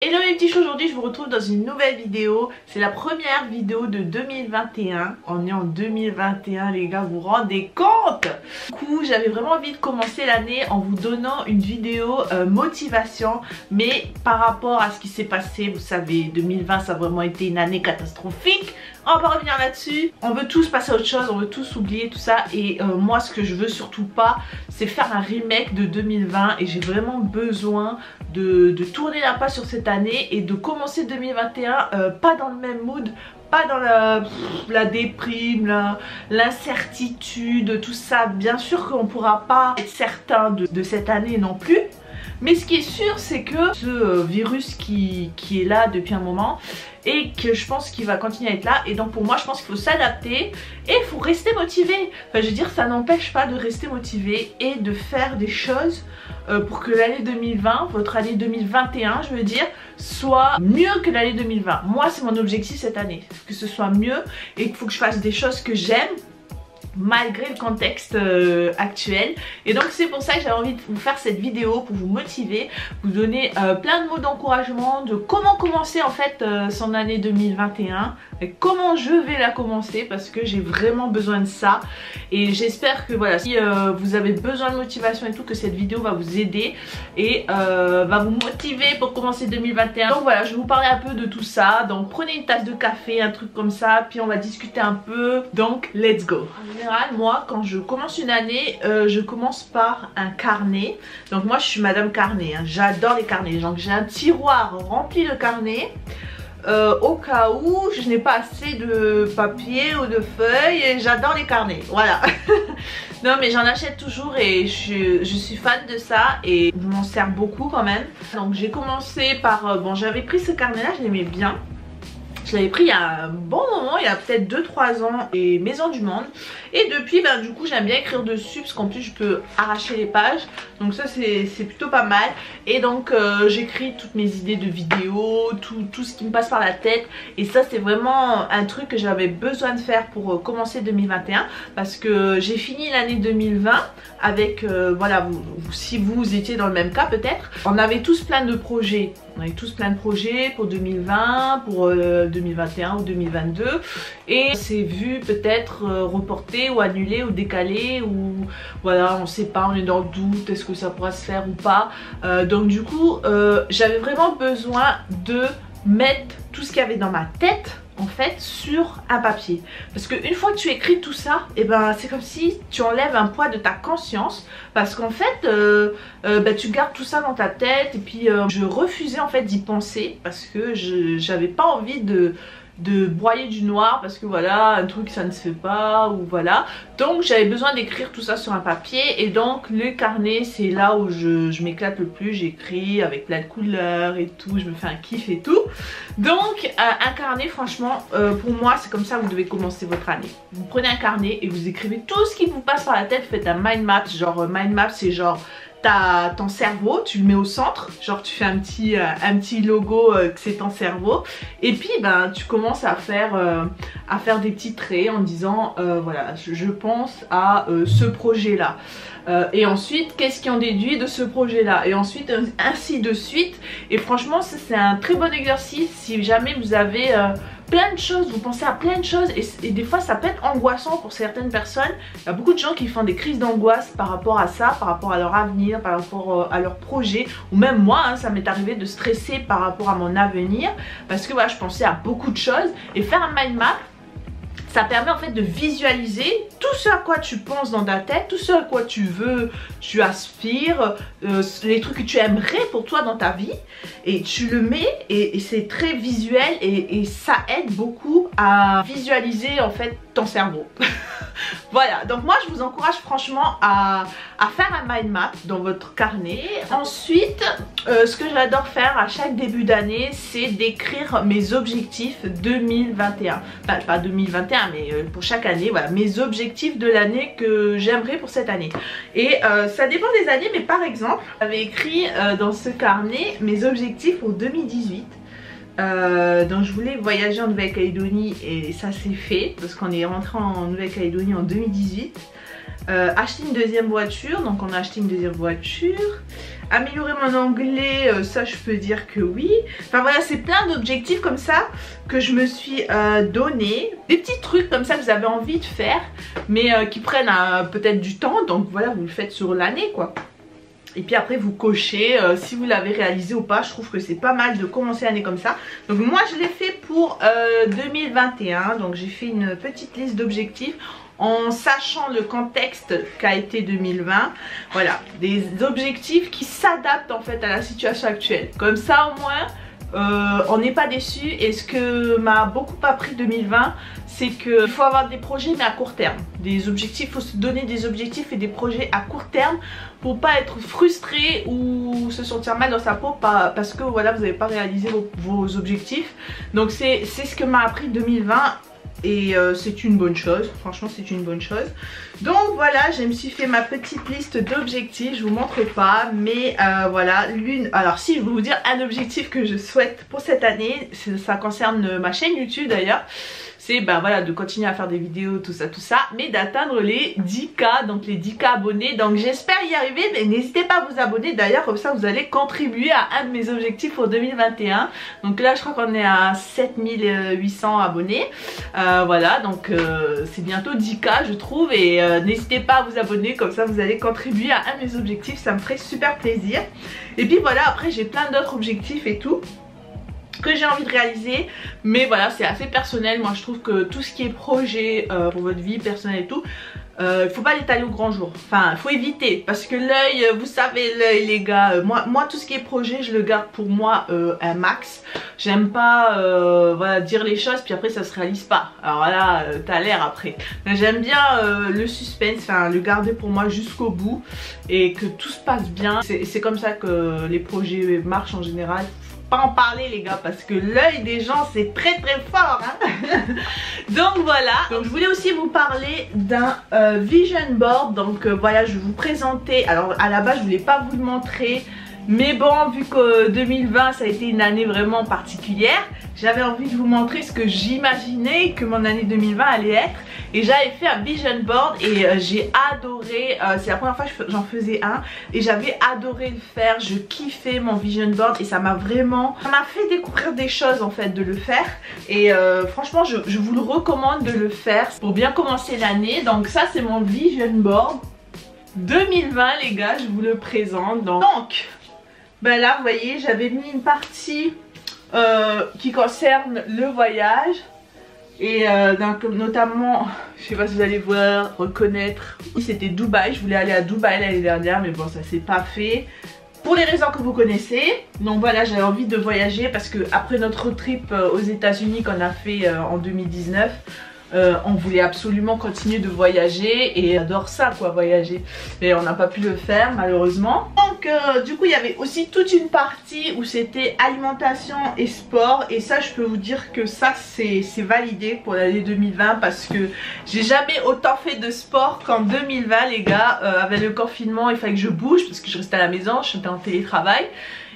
Hello les petits chats, aujourd'hui je vous retrouve dans une nouvelle vidéo. C'est la première vidéo de 2021. On est en 2021 les gars, vous vous rendez compte? Du coup j'avais vraiment envie de commencer l'année en vous donnant une vidéo motivation. Mais par rapport à ce qui s'est passé, vous savez 2020 ça a vraiment été une année catastrophique. On va pas revenir là-dessus. On veut tous passer à autre chose, on veut tous oublier tout ça. Et moi ce que je veux surtout pas, c'est faire un remake de 2020. Et j'ai vraiment besoin de tourner la page sur cette année et de commencer 2021 pas dans le même mood, pas dans la déprime, l'incertitude, tout ça. Bien sûr qu'on pourra pas être certain de cette année non plus. Mais ce qui est sûr, c'est que ce virus qui est là depuis un moment et que je pense qu'il va continuer à être là. Et donc pour moi, je pense qu'il faut s'adapter et il faut rester motivé. Enfin, je veux dire, ça n'empêche pas de rester motivé et de faire des choses pour que l'année 2020, votre année 2021, je veux dire, soit mieux que l'année 2020. Moi, c'est mon objectif cette année, que ce soit mieux et qu'il faut que je fasse des choses que j'aime malgré le contexte actuel. Et donc c'est pour ça que j'avais envie de vous faire cette vidéo pour vous motiver, vous donner plein de mots d'encouragement de comment commencer en fait son année 2021 et comment je vais la commencer, parce que j'ai vraiment besoin de ça. Et j'espère que voilà, si vous avez besoin de motivation et tout, que cette vidéo va vous aider et va vous motiver pour commencer 2021. Donc voilà, je vais vous parler un peu de tout ça. Donc prenez une tasse de café, un truc comme ça, puis on va discuter un peu. Donc let's go. En général, moi quand je commence une année, je commence par un carnet. Donc moi je suis madame carnet, hein. J'adore les carnets. Donc j'ai un tiroir rempli de carnets au cas où je n'ai pas assez de papier ou de feuilles, et j'adore les carnets, voilà. Non mais j'en achète toujours et je suis fan de ça et je m'en sers beaucoup quand même. Donc j'ai commencé par, bon, j'avais pris ce carnet là, je l'aimais bien. Je l'avais pris il y a un bon moment, il y a peut-être 2-3 ans, et Maison du Monde. Et depuis, ben, du coup, j'aime bien écrire dessus parce qu'en plus, je peux arracher les pages. Donc ça, c'est plutôt pas mal. Et donc, j'écris toutes mes idées de vidéos, tout ce qui me passe par la tête. Et ça, c'est vraiment un truc que j'avais besoin de faire pour commencer 2021. Parce que j'ai fini l'année 2020 avec, voilà, si vous étiez dans le même cas peut-être. On avait tous plein de projets. On avait tous plein de projets pour 2020, pour 2021 ou 2022, et c'est vu peut-être reporté ou annulé ou décalé, ou voilà, on sait pas, on est dans le doute, est-ce que ça pourra se faire ou pas. Donc du coup j'avais vraiment besoin de mettre tout ce qu'il y avait dans ma tête en fait sur un papier, parce qu'une fois que tu écris tout ça, et ben c'est comme si tu enlèves un poids de ta conscience, parce qu'en fait ben, tu gardes tout ça dans ta tête. Et puis je refusais en fait d'y penser parce que j'avais pas envie de broyer du noir, parce que voilà, un truc ça ne se fait pas, ou voilà. Donc j'avais besoin d'écrire tout ça sur un papier, et donc le carnet c'est là où je m'éclate le plus. J'écris avec plein de couleurs et tout, je me fais un kiff et tout. Donc un carnet, franchement pour moi c'est comme ça que vous devez commencer votre année. Vous prenez un carnet et vous écrivez tout ce qui vous passe par la tête. Vous faites un mind map. Genre mind map c'est genre t'as ton cerveau, tu le mets au centre, genre tu fais un petit logo que c'est ton cerveau, et puis ben tu commences à faire des petits traits en disant voilà, je pense à ce projet là, et ensuite qu'est-ce qui en déduit de ce projet là, et ensuite ainsi de suite. Et franchement c'est un très bon exercice si jamais vous avez plein de choses, vous pensez à plein de choses, et des fois ça peut être angoissant pour certaines personnes. Il y a beaucoup de gens qui font des crises d'angoisse par rapport à ça, par rapport à leur avenir, par rapport à leur projet, ou même moi hein, ça m'est arrivé de stresser par rapport à mon avenir, parce que voilà, je pensais à beaucoup de choses. Et faire un mind map, ça permet en fait de visualiser tout ce à quoi tu penses dans ta tête, tout ce à quoi tu veux, tu aspires, les trucs que tu aimerais pour toi dans ta vie, et tu le mets, et c'est très visuel, et ça aide beaucoup à visualiser en fait ton cerveau. Voilà, donc moi je vous encourage franchement à faire un mind map dans votre carnet. Ensuite, ce que j'adore faire à chaque début d'année, c'est d'écrire mes objectifs 2021. Enfin, pas 2021, mais pour chaque année, voilà, mes objectifs de l'année que j'aimerais pour cette année. Et ça dépend des années, mais par exemple, j'avais écrit dans ce carnet mes objectifs pour 2018. Donc je voulais voyager en Nouvelle-Calédonie, et ça c'est fait parce qu'on est rentré en Nouvelle-Calédonie en 2018. Acheter une deuxième voiture, donc on a acheté une deuxième voiture. Améliorer mon anglais, ça je peux dire que oui. Enfin voilà, c'est plein d'objectifs comme ça que je me suis donné. Des petits trucs comme ça que vous avez envie de faire, mais qui prennent peut-être du temps. Donc voilà, vous le faites sur l'année quoi. Et puis après vous cochez si vous l'avez réalisé ou pas. Je trouve que c'est pas mal de commencer l'année comme ça. Donc moi je l'ai fait pour 2021. Donc j'ai fait une petite liste d'objectifs en sachant le contexte qu'a été 2020. Voilà, des objectifs qui s'adaptent en fait à la situation actuelle. Comme ça au moins on n'est pas déçu. Et ce que m'a beaucoup appris 2020, c'est qu'il faut avoir des projets mais à court terme. Des objectifs, il faut se donner des objectifs et des projets à court terme pour pas être frustré ou se sentir mal dans sa peau parce que voilà, vous n'avez pas réalisé vos objectifs. Donc c'est ce que m'a appris 2020. Et c'est une bonne chose, franchement c'est une bonne chose. Donc voilà, je me suis fait ma petite liste d'objectifs, je vous montre pas, mais voilà, alors si je vais vous dire un objectif que je souhaite pour cette année, ça concerne ma chaîne YouTube d'ailleurs. C'est voilà, de continuer à faire des vidéos, tout ça, mais d'atteindre les 10K, donc les 10K abonnés. Donc j'espère y arriver, mais n'hésitez pas à vous abonner d'ailleurs, comme ça vous allez contribuer à un de mes objectifs pour 2021. Donc là je crois qu'on est à 7800 abonnés. Voilà, donc c'est bientôt 10K je trouve, et n'hésitez pas à vous abonner, comme ça vous allez contribuer à un de mes objectifs, ça me ferait super plaisir. Et puis voilà, après j'ai plein d'autres objectifs et tout que j'ai envie de réaliser, mais voilà, c'est assez personnel. Moi je trouve que tout ce qui est projet pour votre vie personnelle et tout, il faut pas l'étaler au grand jour, enfin il faut éviter, parce que l'œil, vous savez l'œil les gars, moi tout ce qui est projet je le garde pour moi un max. J'aime pas voilà, dire les choses puis après ça se réalise pas, alors là t'as l'air après. J'aime bien le suspense, enfin le garder pour moi jusqu'au bout et que tout se passe bien. C'est comme ça que les projets marchent en général. Pas en parler les gars, parce que l'œil des gens c'est très fort hein. Donc voilà, donc je voulais aussi vous parler d'un vision board. Donc voilà, je vais vous présenter. Alors à la base je voulais pas vous le montrer, mais bon, vu que 2020 ça a été une année vraiment particulière, j'avais envie de vous montrer ce que j'imaginais que mon année 2020 allait être. Et j'avais fait un vision board et j'ai adoré, c'est la première fois que j'en faisais un et j'avais adoré le faire. Je kiffais mon vision board et ça m'a fait découvrir des choses en fait de le faire. Et franchement je vous le recommande de le faire pour bien commencer l'année. Donc ça c'est mon vision board 2020 les gars, je vous le présente. Donc là vous voyez, j'avais mis une partie qui concerne le voyage. Et notamment, je sais pas si vous allez voir, reconnaître, c'était Dubaï. Je voulais aller à Dubaï l'année dernière, mais bon ça s'est pas fait pour les raisons que vous connaissez. Donc voilà, j'avais envie de voyager parce que après notre trip aux États-Unis qu'on a fait en 2019, on voulait absolument continuer de voyager et j'adore ça quoi, voyager, mais on n'a pas pu le faire malheureusement. Donc du coup il y avait aussi toute une partie où c'était alimentation et sport, et ça je peux vous dire que ça c'est validé pour l'année 2020 parce que j'ai jamais autant fait de sport qu'en 2020 les gars. Avec le confinement il fallait que je bouge parce que je restais à la maison, je suis en télétravail.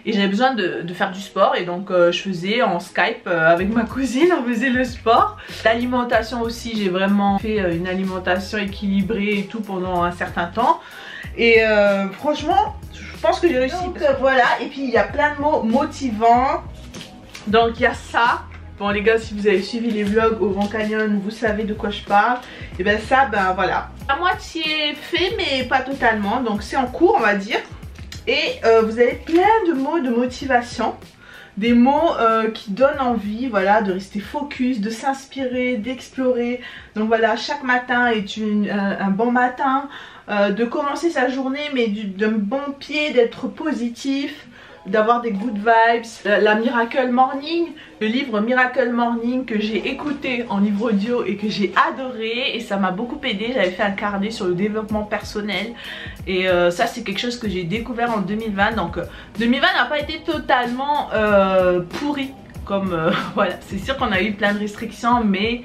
Et j'avais besoin de faire du sport, et donc je faisais en Skype avec ma cousine, on faisait le sport. L'alimentation aussi, j'ai vraiment fait une alimentation équilibrée et tout pendant un certain temps. Et franchement, je pense que j'ai réussi. Donc voilà, et puis il y a plein de mots motivants. Donc il y a ça. Bon les gars, si vous avez suivi les vlogs au Grand Canyon, vous savez de quoi je parle. Et ben ça, voilà. À moitié fait, mais pas totalement. Donc c'est en cours on va dire. Et vous avez plein de mots de motivation, des mots qui donnent envie, voilà, de rester focus, de s'inspirer, d'explorer. Donc voilà, chaque matin est un bon matin, de commencer sa journée mais d'un bon pied, d'être positif, d'avoir des good vibes. La Miracle Morning, le livre Miracle Morning que j'ai écouté en livre audio et que j'ai adoré, et ça m'a beaucoup aidé. J'avais fait un carnet sur le développement personnel et ça c'est quelque chose que j'ai découvert en 2020. Donc 2020 n'a pas été totalement pourri comme voilà, c'est sûr qu'on a eu plein de restrictions, mais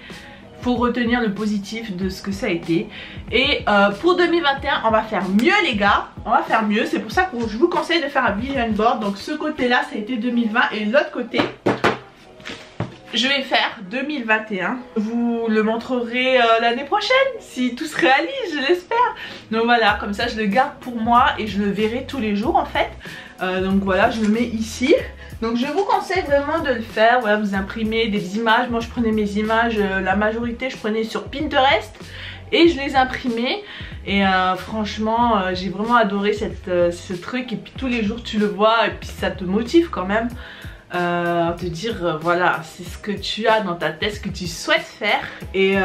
faut retenir le positif de ce que ça a été. Et pour 2021 on va faire mieux les gars, on va faire mieux. C'est pour ça que je vous conseille de faire un vision board. Donc ce côté là ça a été 2020 et l'autre côté je vais faire 2021. Je vous le montrerai l'année prochaine, si tout se réalise, je l'espère. Donc voilà, comme ça je le garde pour moi et je le verrai tous les jours en fait. Donc voilà, je le mets ici. Donc je vous conseille vraiment de le faire. Voilà, vous imprimez des images. Moi je prenais mes images, la majorité je prenais sur Pinterest et je les imprimais. Et franchement j'ai vraiment adoré ce truc. Et puis tous les jours tu le vois et puis ça te motive quand même. Te dire voilà, c'est ce que tu as dans ta tête, ce que tu souhaites faire et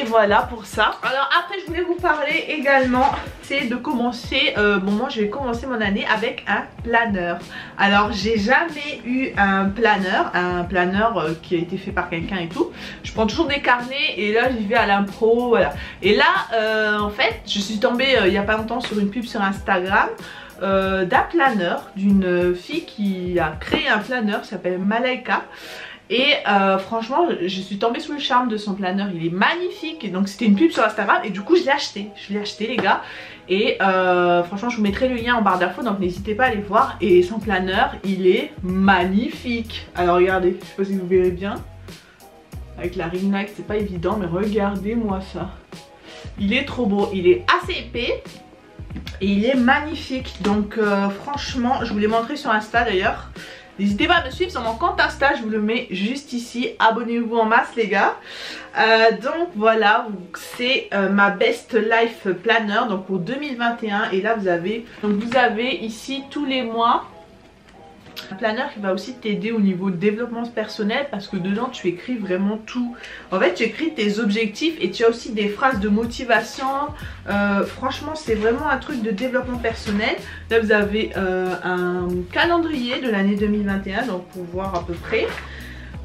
voilà pour ça. Alors après je voulais vous parler également, c'est de commencer, bon moi je vais commencer mon année avec un planeur. Alors j'ai jamais eu un planeur qui a été fait par quelqu'un et tout. Je prends toujours des carnets et là j'y vais à l'impro, voilà. Et là en fait je suis tombée il y a pas longtemps sur une pub sur Instagram d'un planeur, d'une fille qui a créé un planeur, s'appelle Malaika. Et franchement je suis tombée sous le charme de son planeur, il est magnifique. Et donc c'était une pub sur Instagram et du coup je l'ai acheté les gars. Et franchement je vous mettrai le lien en barre d'infos, donc n'hésitez pas à aller voir. Et son planeur il est magnifique. Alors regardez, je sais pas si vous verrez bien avec la ring light, c'est pas évident, mais regardez moi ça. Il est trop beau, il est assez épais et il est magnifique. Donc franchement je vous l'ai montré sur Insta d'ailleurs. N'hésitez pas à me suivre sur mon compte Insta, je vous le mets juste ici. Abonnez-vous en masse les gars. Donc voilà, c'est ma Best Life Planner donc pour 2021. Et là vous avez ici tous les mois un planner qui va aussi t'aider au niveau de développement personnel, parce que dedans tu écris vraiment tout. En fait tu écris tes objectifs et tu as aussi des phrases de motivation. Franchement c'est vraiment un truc de développement personnel. Là vous avez un calendrier de l'année 2021, donc pour voir à peu près.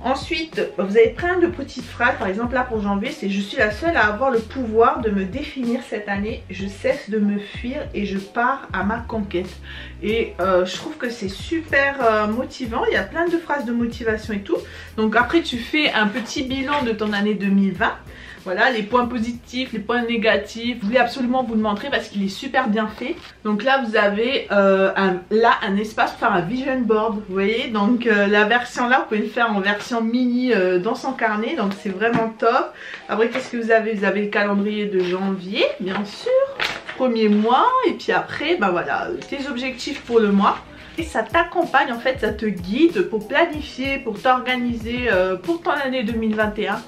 Ensuite, vous avez plein de petites phrases. Par exemple, là pour janvier, c'est: je suis la seule à avoir le pouvoir de me définir cette année. Je cesse de me fuir et je pars à ma conquête. Et je trouve que c'est super motivant. Il y a plein de phrases de motivation et tout. Donc après, tu fais un petit bilan de ton année 2020. Voilà, les points positifs, les points négatifs. Je voulais absolument vous le montrer parce qu'il est super bien fait. Donc là, vous avez un espace pour faire un vision board. Vous voyez, donc la version là, vous pouvez le faire en version mini dans son carnet. Donc c'est vraiment top. Après, qu'est-ce que vous avez? Vous avez le calendrier de janvier, bien sûr. Premier mois. Et puis après, bah voilà, tes objectifs pour le mois. Et ça t'accompagne en fait, ça te guide pour planifier, pour t'organiser pour ton année 2021.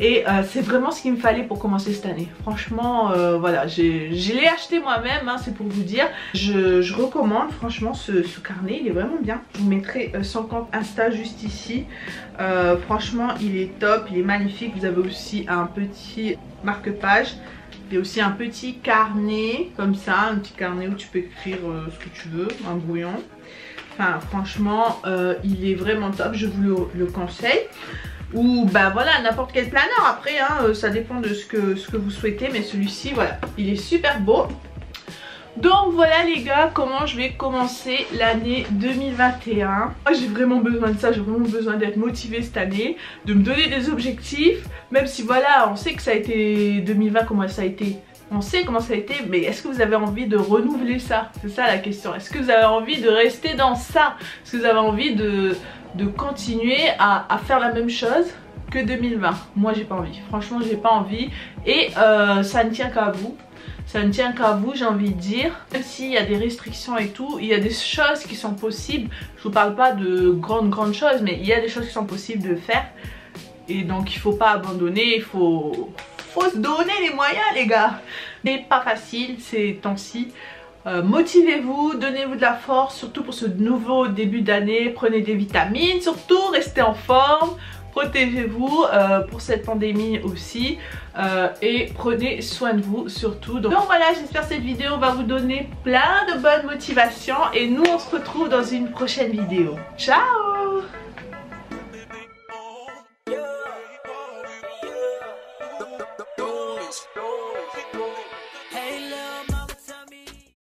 Et c'est vraiment ce qu'il me fallait pour commencer cette année. Franchement voilà, je l'ai acheté moi-même, hein, c'est pour vous dire. Je recommande franchement ce carnet, il est vraiment bien. Je vous mettrai son compte Insta juste ici. Franchement il est top, il est magnifique. Vous avez aussi un petit marque-page. Il y a aussi un petit carnet comme ça, un petit carnet où tu peux écrire ce que tu veux, un brouillon. Enfin franchement il est vraiment top, je vous le conseille. Ou bah voilà, n'importe quel planeur après hein, ça dépend de ce que vous souhaitez. Mais celui-ci voilà, il est super beau. Donc voilà les gars, comment je vais commencer l'année 2021. Moi j'ai vraiment besoin de ça, j'ai vraiment besoin d'être motivée cette année, de me donner des objectifs. Même si voilà, on sait que ça a été 2020, comment ça a été. On sait comment ça a été, mais est-ce que vous avez envie de renouveler ça? C'est ça la question. Est-ce que vous avez envie de rester dans ça? Est-ce que vous avez envie de continuer à faire la même chose que 2020? Moi j'ai pas envie, franchement j'ai pas envie. Et ça ne tient qu'à vous. Ça ne tient qu'à vous, j'ai envie de dire. Même s'il y a des restrictions et tout, il y a des choses qui sont possibles. Je vous parle pas de grandes choses, mais il y a des choses qui sont possibles de faire. Et donc il faut pas abandonner, il faut se donner les moyens les gars. C'est pas facile ces temps-ci. Motivez-vous, donnez-vous de la force, surtout pour ce nouveau début d'année. Prenez des vitamines, surtout restez en forme. Protégez-vous pour cette pandémie aussi et prenez soin de vous surtout. Donc voilà, j'espère que cette vidéo va vous donner plein de bonnes motivations et nous on se retrouve dans une prochaine vidéo. Ciao!